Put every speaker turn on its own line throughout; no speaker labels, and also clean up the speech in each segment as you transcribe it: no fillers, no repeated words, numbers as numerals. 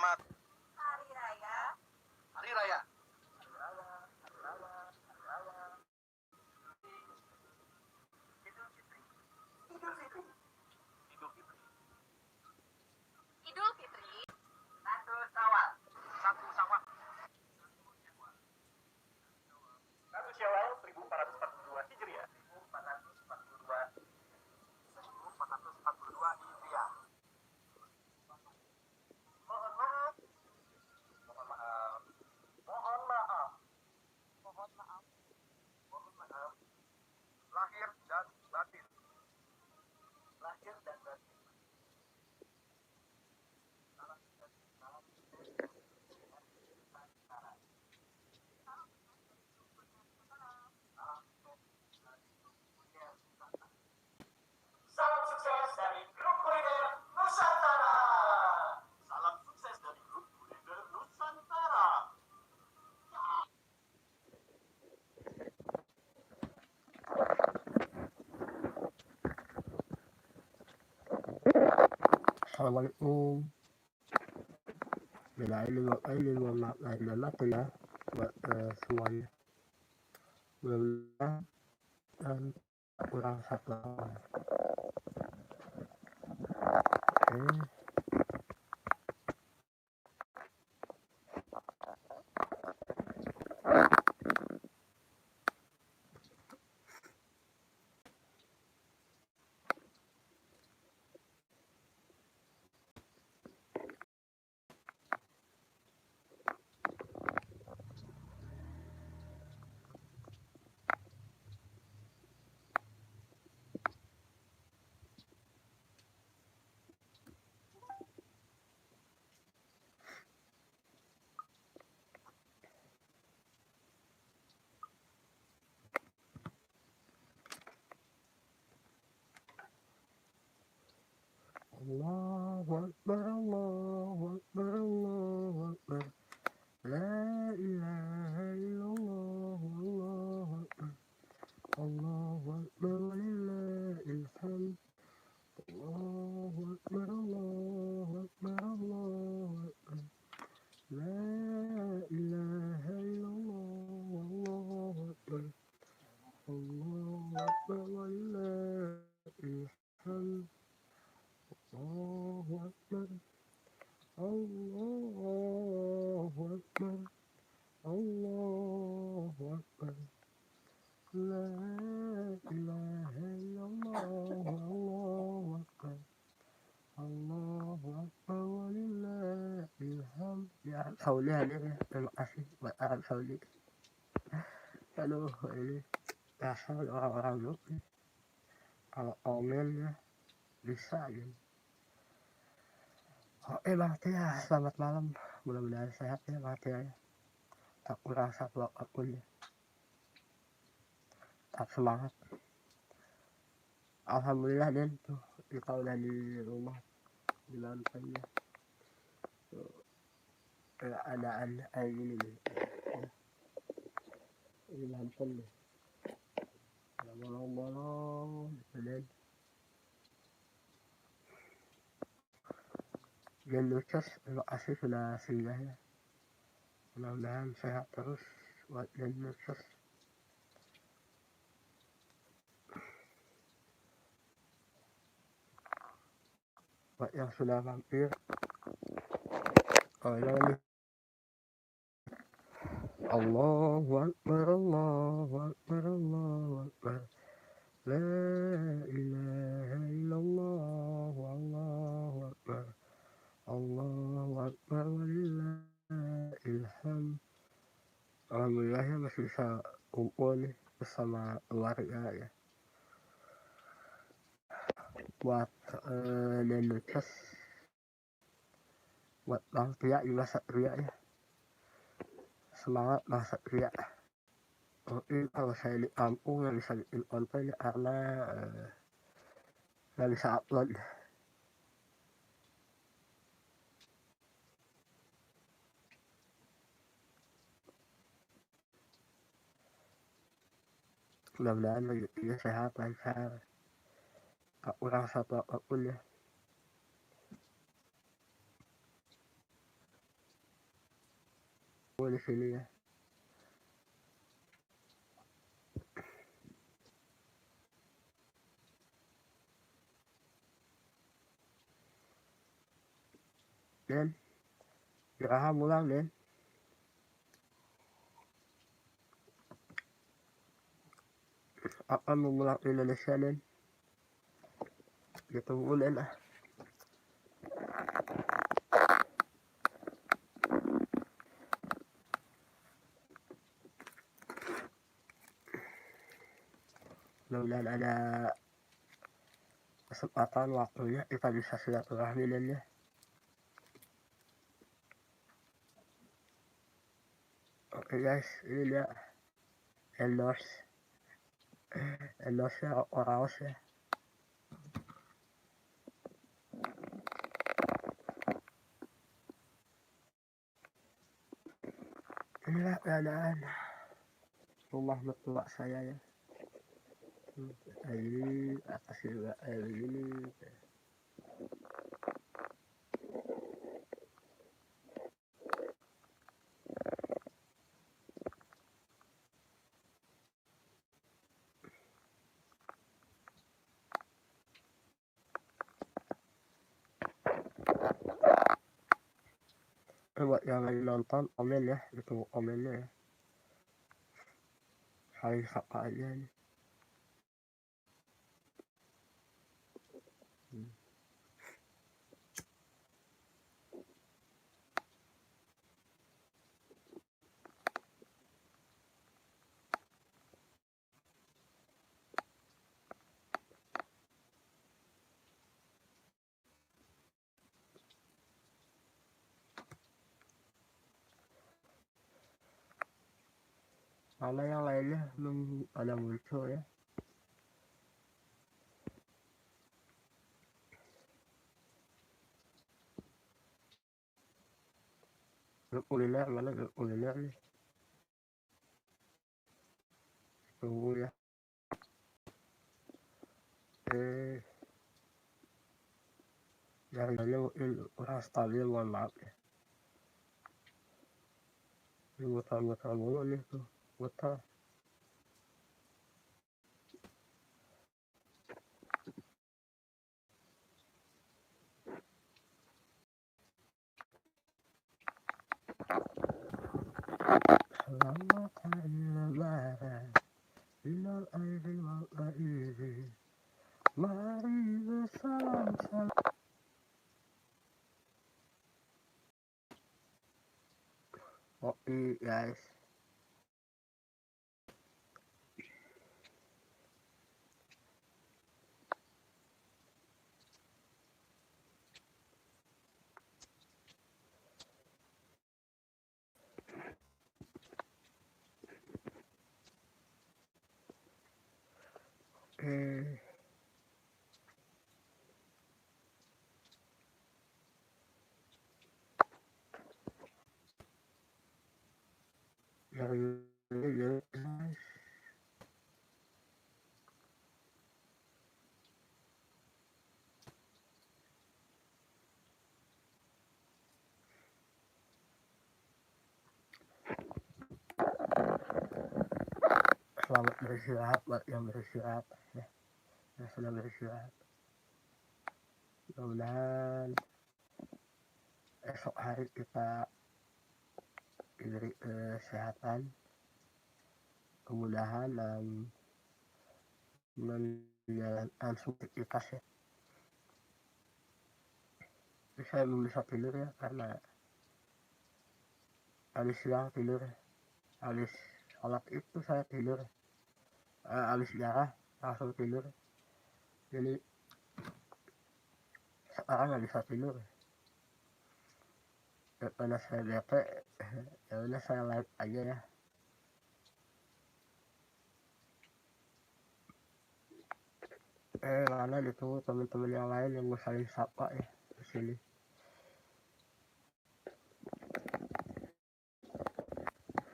Selamat
Hari Raya.
Hari Raya.
Idul Fitri. Satu Syawal.
1 Syawal 1442 Hijriah. 1442 Hijriah. Mohon maaf. Mohon maaf. Mohon maaf.
Mohon maaf.
Mohon maaf. Lahir dan batin. Lahir dan batin. Salam sukses dari grup kuliner Nusantara. Salam sukses dari grup kuliner Nusantara.
Assalamualaikum. Bila ini mohon maaf lahir dan batin ya buat semuanya. Mudah-mudahan dan kurang satu orang. Oke. Allahu Akbar, Allahu Akbar, Allahu Akbar. La ilaha illallah, Allahu Akbar. Allahu Akbar, walillahil hamd. Allahu Akbar, Allahu Akbar, Allahu Akbar. La ilaha illallah, Allahu Akbar. Allahu Akbar, walillahil hamd. Allahu Akbar, Allahu Akbar, Allahu Akbar. La ilaha illallah, Allahu Akbar. Allahu Akbar, walillahil hamd. Ya Arab Saudi hadir ya. Terima kasih buat Arab Saudi. Aduh ini dasar orang-orang grup nih. Kalau komennya bisa gitu. Oke Bang Tia, selamat malam. Mudah-mudahan sehat ya Bang Tia ya. Tak kurang satu apapun ya. Tak semangat. Alhamdulillah Den tuh kita udah di rumah di lantainya. Keadaan kayak gini nih. Ini lantai nih. Ada bolong-bolong Den. Dan Lucas, terima kasih sudah singgah ya. Mudah-mudahan sehat terus buat Dan Lucas. Buat yang sudah mampir. Oh ini Allahu Akbar, Allahu Akbar, Allahu Akbar. La ilaha illallah, Allahu Akbar. Allahu Akbar, walillahil hamd. Alhamdulillah ya masih bisa kumpul nih bersama keluarga ya. Buat dan Lucas, buat Bang Tia juga Satria ya. Semangat Bang Satria. Mungkin kalau saya di kampung nggak bisa bikin konten ya karena nggak bisa upload. Mudah-mudahan rezekinya sehat lancar. Tak kurang satu apapun ya. di sini ya. Den, kiraha pulang Den. Akan mau pulang ke Indonesia Den. Ditunggu Den ah. Mudah-mudahan ada kesempatan waktunya kita bisa silaturahmi Den ya. Oke guys, ini dia endorse ya Oraos ya. Inilah keadaan rumah mertua saya ya. Ini atas juga begini. Buat yang lagi nonton komen ya, ditunggu komennya ya. Saling sapa aja nih. Mana yang lainnya belum ada muncul ya. Grup kuliner mana grup kuliner nih. Tunggu ya. Jaringannya mungkin kurang stabil, mohon maaf ya. Ini muter-muter mulu nih tuh, muter. Selamat hari lebaran, Minal Aidzin Walfaidzin. Mari bersalam-salam. Oke guys. Jaringannya guys. Selamat beristirahat buat yang beristirahat ya, yang sudah beristirahat. Mudah-mudahan esok hari kita diberi kesehatan, kemudahan dan menjalankan aktivitas ya. Saya belum bisa tidur ya karena habis siang tidur, habis sholat itu saya tidur, habis darah langsung tidur. Jadi sekarang nggak bisa tidur. Karena saya bete, ya udah saya live aja ya. Mana ditunggu teman-teman yang lain yang mau saling sapa ya di sini.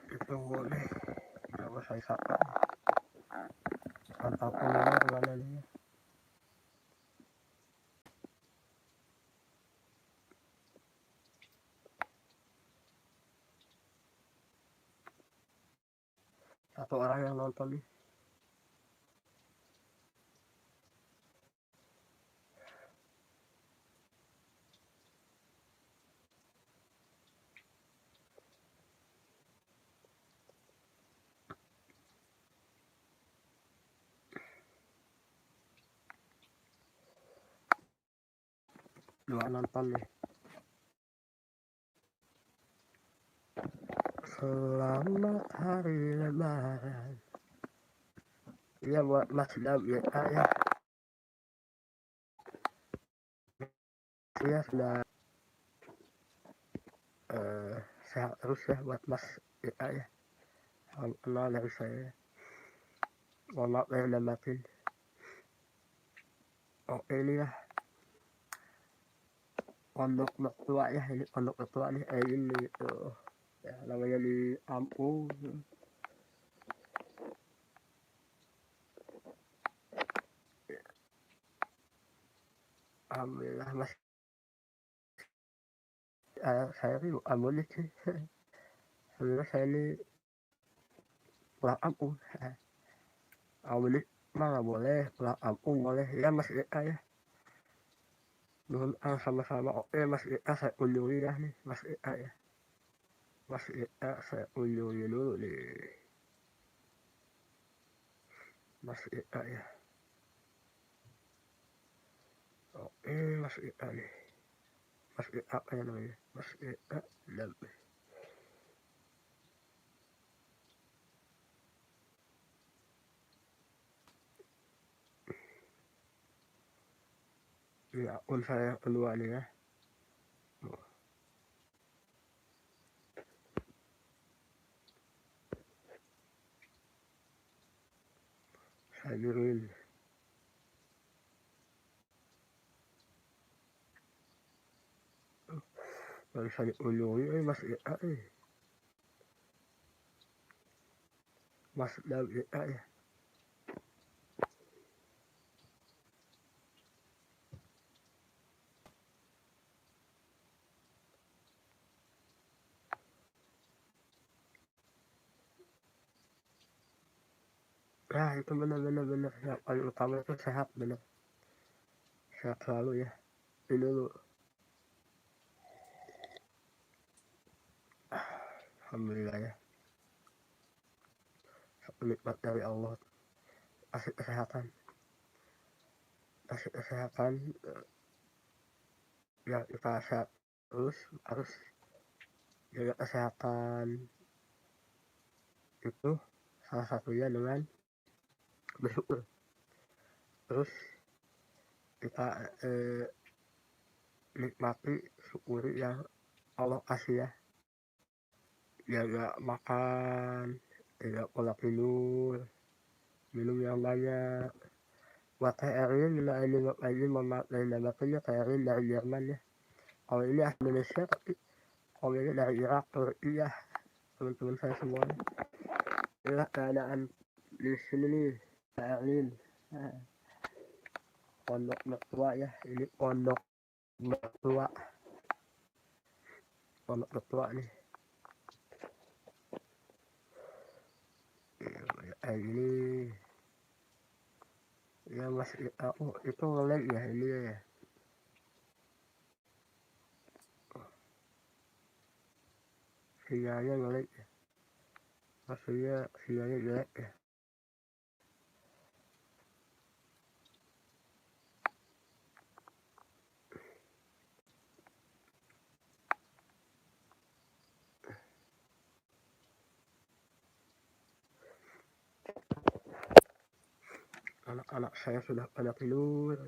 Ditunggu deh, yang mau saling sapa. Mantap kuliner mana nih? satu orang yang nonton nih. Dua nonton nih. Selamat hari lebaran. Iya buat Mas Dam ya, ya. Iya sudah sehat terus ya buat Mas ya, ya. Salam kenal dari saya. Mohon maaf lahir dan batin. Oke ini ya. Pondok mertua ya, ini pondok mertua nih, ini tuh. Ya, namanya di Ampung. Alhamdulillah Mas. Saya tuh amunis sih. Alhamdulillah saya ini pulang Ampung. Amunis mah nggak boleh, pulang Ampung boleh. Ya Mas Eka ya. Nuhun sama-sama. Oke Mas Eka saya kunjungi ya nih Mas Eka ya. Mas Eka saya kunjungi dulu nih. Mas Eka ya. Oke Mas Eka nih. Mas Eka apa ya namanya? Mas Eka Lebih. Ini akun saya yang kedua nih ya. Saya biruin. Baru saya kunjungi Mas Eka Mas Dam Eka ya. Nah itu benar yang paling utama itu sehat benar. Sehat selalu ya. Ini dulu. Alhamdulillah ya. Satu nikmat dari Allah. Kasih kesehatan. Kasih kesehatan. Ya kita sehat terus harus jaga kesehatan itu salah satunya dengan bersyukur. Terus kita nikmati, syukuri yang Allah kasih ya. Jaga makan, jaga pola tidur, minum yang banyak. Buat Aidzin, Aidzin memakai nama punya Aidzin dari Jerman ya. Kalau ini asli Indonesia tapi kalau ini dari Irak, Turki ya. Teman-teman saya semuanya. Inilah keadaan di sini nih, Aidzin. Pondok mertua ya, ini pondok mertua. Pondok mertua nih. Ini ya Mas, oh itu nge-lag ya ini ya. Sinyalnya nge-lag ya. Maksudnya sinyalnya jelek ya. Anak-anak saya sudah pada tidur.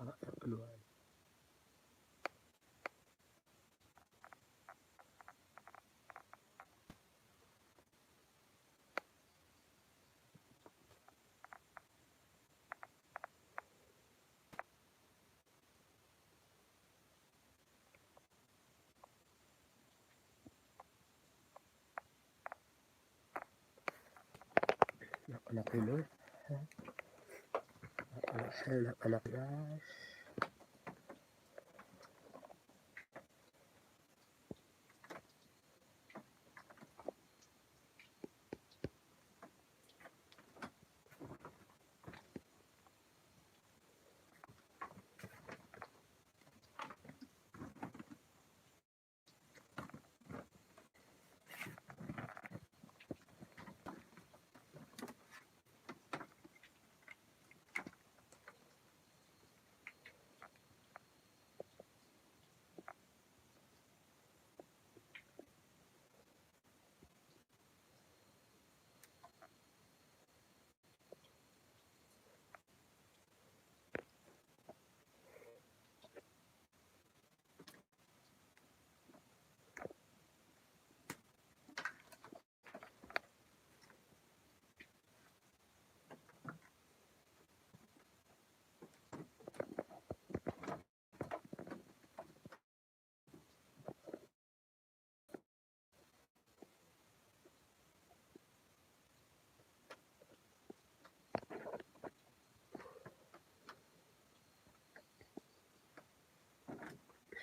Anak yang kedua. anak tidur. Anak saya anak guys.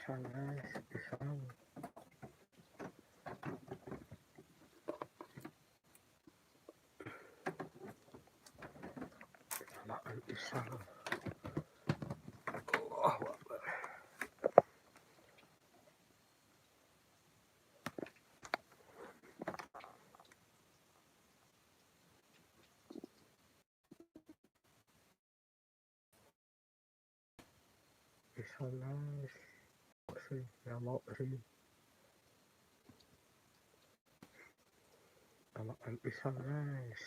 Salah, pisau. Samaan pisau. Wr.Wb. Pisau guys. Sih, nggak mau sih. Samaan pisau guys.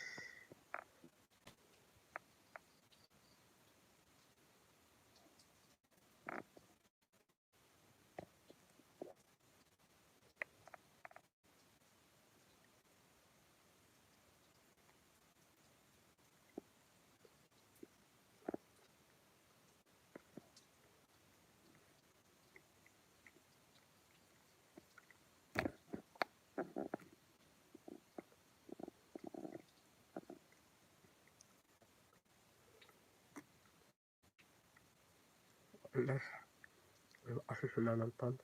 Guys, terima kasih sudah nonton.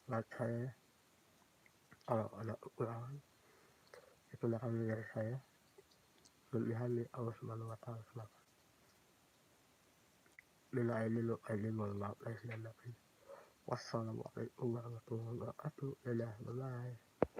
Like saya. Kalau ada kekurangan, itu kami dari saya. Kelebihan di Allah Subhanahu wa Ta'ala semata. Minal, mohon maaf lahir dan batin. Wassalamualaikum warahmatullahi wabarakatuh. Dadah, bye bye.